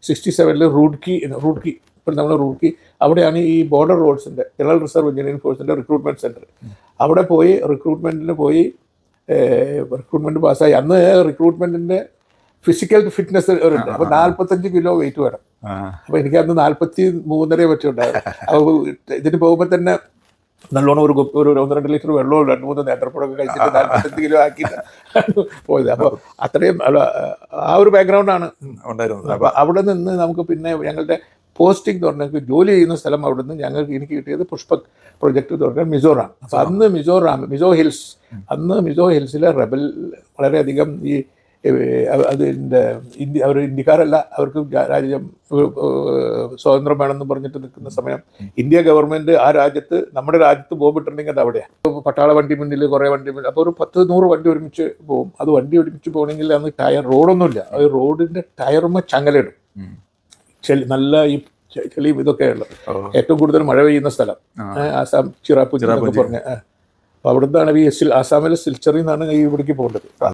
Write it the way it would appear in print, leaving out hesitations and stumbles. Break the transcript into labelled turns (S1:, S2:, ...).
S1: 67 റൂഡ്കി ഇപ്പോൾ നമ്മൾ റൂഡ്കി അവിടെയാണ് ഈ ബോർഡർ റോഡ്സിൻ്റെ ജനറൽ റിസർവ് എഞ്ചിനീയറിംഗ് ഫോഴ്സിൻ്റെ റിക്രൂട്ട്മെൻറ്റ് സെൻറ്റർ. അവിടെ പോയി റിക്രൂട്ട്മെൻറ്റ് പാസ്സായി. അന്ന് റിക്രൂട്ട്മെൻറ്റിൻ്റെ ഫിസിക്കൽ ഫിറ്റ്നസ് ഉണ്ട്. അപ്പോൾ 45 കിലോ വെയിറ്റ് വേണം. അപ്പോൾ എനിക്ക് അന്ന് 43.5 പറ്റുണ്ടായിരുന്നു. അപ്പോൾ ഇതിന് പോകുമ്പോൾ തന്നെ നല്ലോണം ഒരു 1-2 ലിറ്റർ വെള്ളവും 2-3 നേന്ത്രപ്പഴമൊക്കെ കഴിച്ചിട്ട് 45 കിലോ ആക്കിയിട്ട് പോയത്. അപ്പോൾ അത്രയും ആ ഒരു ബാക്ക്ഗ്രൗണ്ടാണ് ഉണ്ടായിരുന്നത്. അപ്പോൾ അവിടെ നിന്ന് നമുക്ക് പിന്നെ ഞങ്ങളുടെ പോസ്റ്റിംഗ് എന്ന് പറഞ്ഞാൽ ജോലി ചെയ്യുന്ന സ്ഥലം അവിടെ നിന്ന് എനിക്ക് കിട്ടിയത് പുഷ്പക് പ്രൊജക്റ്റ് എന്ന് പറഞ്ഞാൽ മിസോറാം. അപ്പോൾ അന്ന് മിസോ ഹിൽസിലെ റെബൽ വളരെയധികം ഈ അതിൻ്റെ അവർ ഇന്ത്യക്കാരല്ല, അവർക്ക് രാജ്യം സ്വാതന്ത്ര്യം വേണമെന്ന് പറഞ്ഞിട്ട് നിൽക്കുന്ന സമയം ഇന്ത്യ ഗവൺമെൻറ് ആ രാജ്യത്ത് നമ്മുടെ രാജ്യത്ത് ബോംബിട്ടുണ്ടെങ്കിൽ അത് അവിടെയാണ്. പട്ടാള വണ്ടി മുന്നിൽ കുറേ വണ്ടി മുന്നിൽ അപ്പോൾ ഒരു 10-100 വണ്ടി ഒരുമിച്ച് പോകും. അത് വണ്ടി ഒരുമിച്ച് പോകണമെങ്കിൽ അന്ന് റോഡൊന്നുമില്ല. അത് റോഡിൻ്റെ ടയറുമ്പോൾ ചങ്ങലയിടും. നല്ല ഈ ചെളിയും ഇതൊക്കെയുള്ള ഏറ്റവും കൂടുതൽ മഴ പെയ്യുന്ന സ്ഥലം ആസാം ചിറാപുഞ്ചി എന്നൊക്കെ പറഞ്ഞ്. അപ്പോൾ അവിടെ നിന്നാണ് ഈ ആസാമിലെ സിൽച്ചറിൽ നിന്നാണ് ഈ ഇവിടേക്ക് പോകേണ്ടത്.